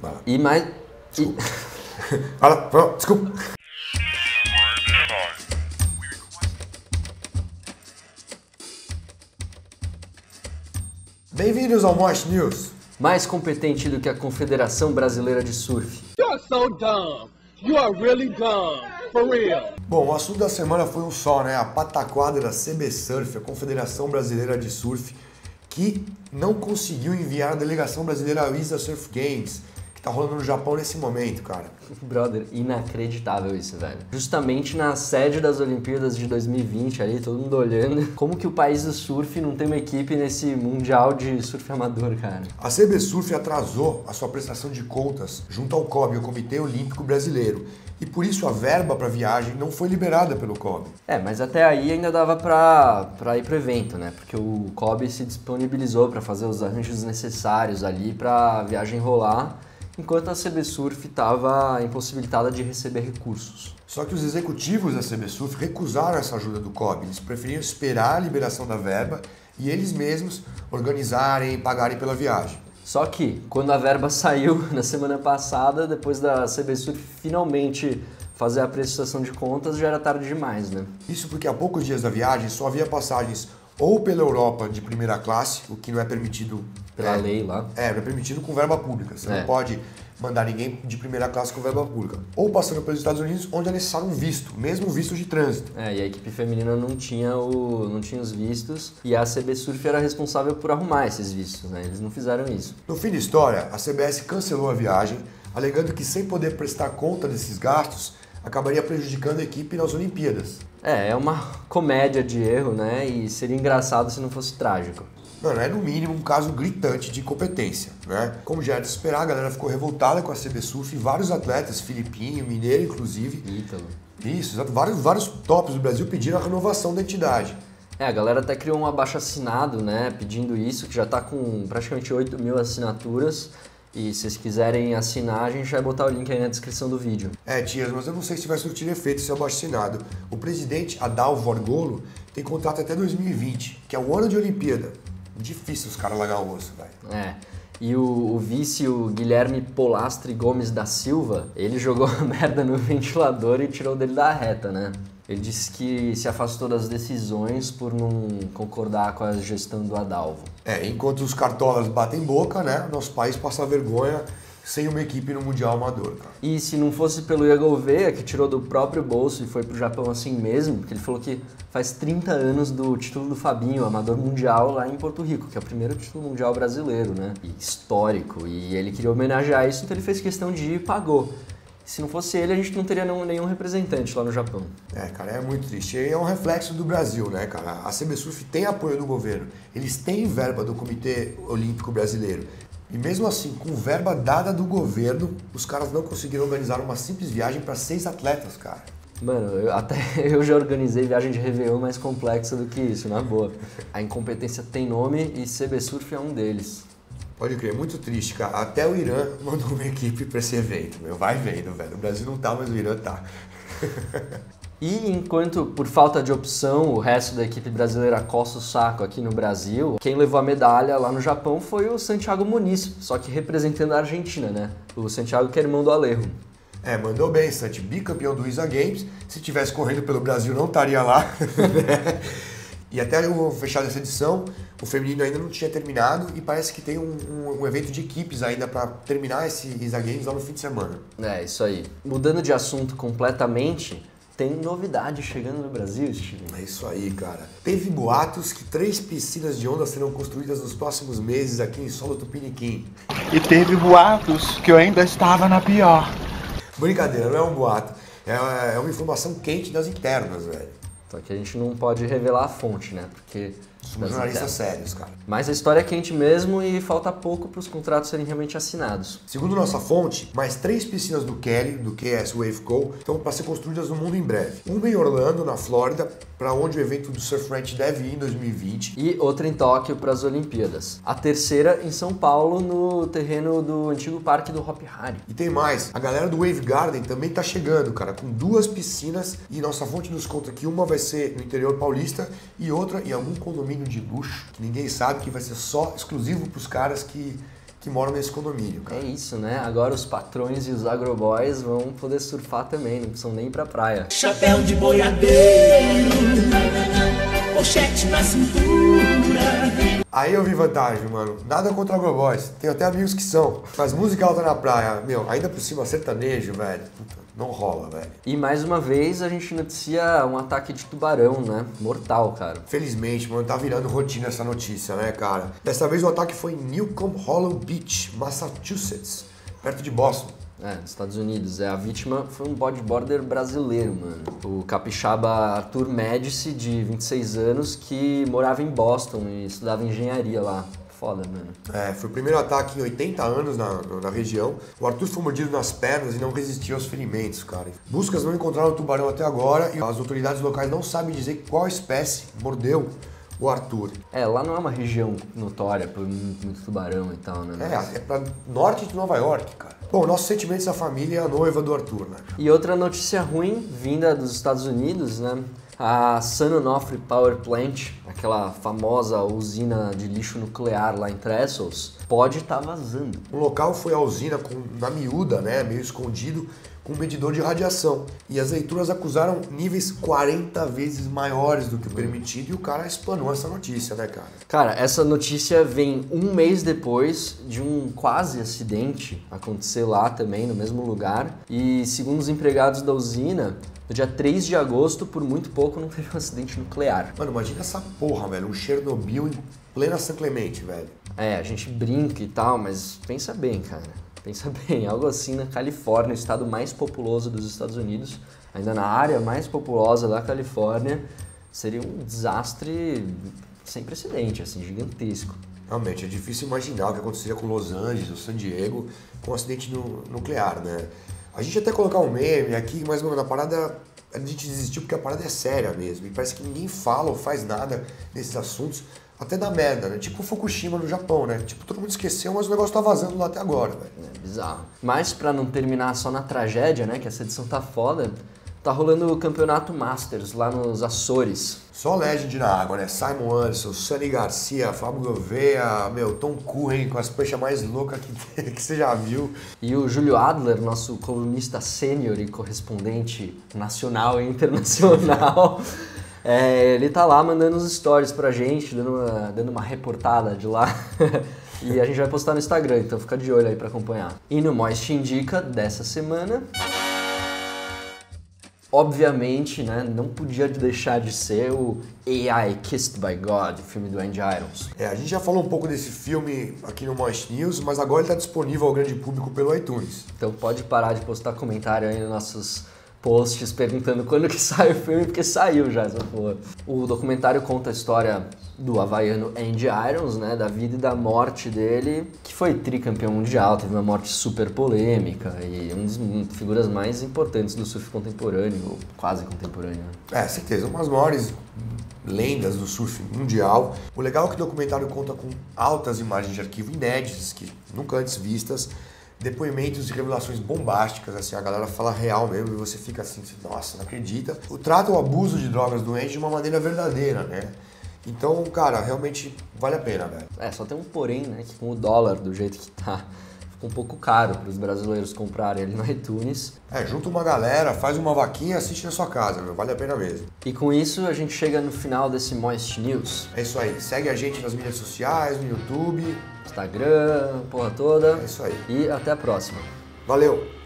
Vai lá. E mais... Desculpa. Vai lá, desculpa. Bem-vindos ao Mosh News. Mais competente do que a Confederação Brasileira de Surf. You're so dumb. You are really dumb. For real. Bom, o assunto da semana foi um só, né? A pataquada da CB Surf, a Confederação Brasileira de Surf, que não conseguiu enviar a delegação brasileira ao ISA Surf Games, que tá rolando no Japão nesse momento, cara. Brother, inacreditável isso, velho. Justamente na sede das Olimpíadas de 2020 ali, todo mundo olhando, como que o país do surf não tem uma equipe nesse mundial de surf amador, cara? A CB Surf atrasou a sua prestação de contas junto ao COB, o Comitê Olímpico Brasileiro, e por isso a verba para viagem não foi liberada pelo COB. Mas até aí ainda dava pra ir pro evento, né? Porque o COB se disponibilizou para fazer os arranjos necessários ali pra viagem rolar, enquanto a CB Surf estava impossibilitada de receber recursos. Só que os executivos da CB Surf recusaram essa ajuda do COB, eles preferiam esperar a liberação da verba e eles mesmos organizarem e pagarem pela viagem. Só que, quando a verba saiu na semana passada, depois da CB Surf finalmente fazer a prestação de contas, já era tarde demais, né? Isso porque há poucos dias da viagem só havia passagens ou pela Europa de primeira classe, o que não é permitido... Pela lei lá. Não é permitido com verba pública. Você não pode mandar ninguém de primeira classe com verba pública. Ou passando pelos Estados Unidos, onde é necessário um visto, mesmo um visto de trânsito. E a equipe feminina não tinha os vistos, e a CB Surf era responsável por arrumar esses vistos, né? Eles não fizeram isso. No fim da história, a CBS cancelou a viagem, alegando que sem poder prestar conta desses gastos, acabaria prejudicando a equipe nas Olimpíadas. É uma comédia de erro, né? E seria engraçado se não fosse trágico. Mano, é no mínimo um caso gritante de incompetência, né? Como já era de esperar, a galera ficou revoltada com a CB Surf e vários atletas, filipinho, mineiro inclusive. Ítalo. Isso, exato. Vários tops do Brasil pediram a renovação da entidade. A galera até criou um abaixo-assinado, né? Pedindo isso, que já tá com praticamente 8.000 assinaturas. E se vocês quiserem assinar, a gente vai botar o link aí na descrição do vídeo. Tias, mas eu não sei se vai surtir efeito esse abaixo-assinado. O presidente Adalvo Argolo tem contrato até 2020, que é o ano de Olimpíada. Difícil os caras largar o osso, velho. E o vice, o Guilherme Polastri Gomes da Silva, ele jogou a merda no ventilador e tirou dele da reta, né? Ele disse que se afastou das decisões por não concordar com a gestão do Adalvo. Enquanto os cartolas batem boca, né? Nosso país passa vergonha sem uma equipe no Mundial Amador, cara. E se não fosse pelo Ian Gouveia, que tirou do próprio bolso e foi pro Japão assim mesmo, porque ele falou que faz 30 anos do título do Fabinho, Amador Mundial, lá em Porto Rico, que é o primeiro título mundial brasileiro, né? E histórico. E ele queria homenagear isso, então ele fez questão de ir e pagou. Se não fosse ele, a gente não teria nenhum representante lá no Japão. Cara, é muito triste. E é um reflexo do Brasil, né, cara? A CB Surf tem apoio do governo. Eles têm verba do Comitê Olímpico Brasileiro. E mesmo assim, com verba dada do governo, os caras não conseguiram organizar uma simples viagem para 6 atletas, cara. Mano, eu já organizei viagem de Réveillon mais complexa do que isso, na boa. A incompetência tem nome e CB Surf é um deles. Pode crer, muito triste, cara. Até o Irã mandou uma equipe para esse evento, meu. Vai vendo, velho. O Brasil não tá, mas o Irã tá. E enquanto, por falta de opção, o resto da equipe brasileira coça o saco aqui no Brasil, quem levou a medalha lá no Japão foi o Santiago Muniz, só que representando a Argentina, né? O Santiago que é irmão do Alejo. Mandou bem, Santi. Bicampeão do ISA Games. Se tivesse correndo pelo Brasil, não estaria lá. E até eu fechar essa edição, o feminino ainda não tinha terminado e parece que tem um evento de equipes ainda para terminar esse ISA Games lá no fim de semana. Isso aí. Mudando de assunto completamente, tem novidade chegando no Brasil, Steven. É isso aí, cara. Teve boatos que 3 piscinas de onda serão construídas nos próximos meses aqui em solo Tupiniquim. E teve boatos que eu ainda estava na pior. Brincadeira, não é um boato. É uma informação quente das internas, velho. Só que a gente não pode revelar a fonte, né? Porque... Somos jornalistas sérios, cara. Mas a história é quente mesmo e falta pouco para os contratos serem realmente assinados. Segundo nossa fonte, mais 3 piscinas do Kelly, do QS Wave Co, estão para ser construídas no mundo em breve. Uma em Orlando, na Flórida, para onde o evento do Surf Ranch deve ir em 2020. E outra em Tóquio para as Olimpíadas. A terceira em São Paulo, no terreno do antigo parque do Hopi Hari. E tem mais, a galera do Wave Garden também tá chegando, cara, com 2 piscinas e nossa fonte nos conta que uma vai ser no interior paulista e outra em algum condomínio de luxo, que ninguém sabe, que vai ser só exclusivo para os caras que que moram nesse condomínio, É cara. isso, né? Agora os patrões e os agroboys vão poder surfar também, não precisam nem ir pra praia. Chapéu de boiadeiro, pochete na cintura. Aí eu vi vantagem, mano. Nada contra agroboys. Tenho até amigos que são. Mas música alta na praia, meu, ainda por cima sertanejo, velho. Puta, não rola, velho. E mais uma vez a gente noticia um ataque de tubarão, né? Mortal, cara. Felizmente, mano, tá virando rotina essa notícia, né, cara? Dessa vez o ataque foi em Newcomb Hollow Beach, Massachusetts, perto de Boston. Nos Estados Unidos. A vítima foi um bodyboarder brasileiro, mano. O capixaba Arthur Médici, de 26 anos, que morava em Boston e estudava engenharia lá. Foda, mano. Foi o primeiro ataque em 80 anos na região. O Arthur foi mordido nas pernas e não resistiu aos ferimentos, cara. Buscas não encontraram o tubarão até agora e as autoridades locais não sabem dizer qual espécie mordeu o Arthur. Lá não é uma região notória por muito tubarão e tal, né? É pra norte de Nova York, cara. Bom, nossos sentimentos à família e à noiva do Arthur, né? E outra notícia ruim, vinda dos Estados Unidos, né? A San Onofre Power Plant, aquela famosa usina de lixo nuclear lá em Trestles, pode estar vazando. O local foi a usina na miúda, né, meio escondido, com um medidor de radiação. E as leituras acusaram níveis 40 vezes maiores do que o permitido e o cara explanou essa notícia, né, cara? Cara, essa notícia vem um mês depois de um quase acidente acontecer lá também, no mesmo lugar. E segundo os empregados da usina, no dia 3 de agosto, por muito pouco, não teve um acidente nuclear. Mano, imagina essa porra, velho, um Chernobyl em plena São Clemente, velho. A gente brinca e tal, mas pensa bem, cara. Pensa bem, algo assim na Califórnia, o estado mais populoso dos Estados Unidos, ainda na área mais populosa da Califórnia, seria um desastre sem precedente, assim, gigantesco. Realmente, é difícil imaginar o que aconteceria com Los Angeles ou San Diego com um acidente nuclear, né? A gente até colocar um meme aqui, mas, mano, a parada, a gente desistiu porque a parada é séria mesmo. E parece que ninguém fala ou faz nada nesses assuntos, até dá merda, né? Tipo Fukushima no Japão, né? Tipo, todo mundo esqueceu, mas o negócio tá vazando lá até agora, velho. É bizarro. Mas pra não terminar só na tragédia, né, que essa edição tá foda, tá rolando o campeonato Masters lá nos Açores. Só legend na água, né? Simon Anderson, Sunny Garcia, Fábio Gouveia, meu, Tom Curren com as pranchas mais loucas que você já viu. E o Júlio Adler, nosso colunista sênior e correspondente nacional e internacional, ele tá lá mandando os stories pra gente, dando uma reportada de lá. E a gente vai postar no Instagram, então fica de olho aí pra acompanhar. E no Moist Indica dessa semana, obviamente, né, não podia deixar de ser o AI Kissed by God, filme do Andy Irons. A gente já falou um pouco desse filme aqui no Moist News, mas agora ele tá disponível ao grande público pelo iTunes. Então pode parar de postar comentário aí nos nossos posts perguntando quando que sai o filme, porque saiu já essa porra. O documentário conta a história do havaiano Andy Irons, né, da vida e da morte dele, que foi tricampeão mundial, teve uma morte super polêmica e uma das figuras mais importantes do surf contemporâneo, ou quase contemporâneo. Certeza, uma das maiores lendas do surf mundial. O legal é que o documentário conta com altas imagens de arquivo inéditas, que nunca antes vistas, depoimentos e revelações bombásticas, assim, a galera fala real mesmo e você fica assim, nossa, não acredita. Trata o abuso de drogas do Andy de uma maneira verdadeira, né? Então, cara, realmente vale a pena, velho. Só tem um porém, né, que com o dólar do jeito que tá, fica um pouco caro para os brasileiros comprarem ele no iTunes. Junta uma galera, faz uma vaquinha e assiste na sua casa, meu, vale a pena mesmo. E com isso a gente chega no final desse Moist News. É isso aí, segue a gente nas mídias sociais, no YouTube. Instagram, porra toda. É isso aí. E até a próxima. Valeu!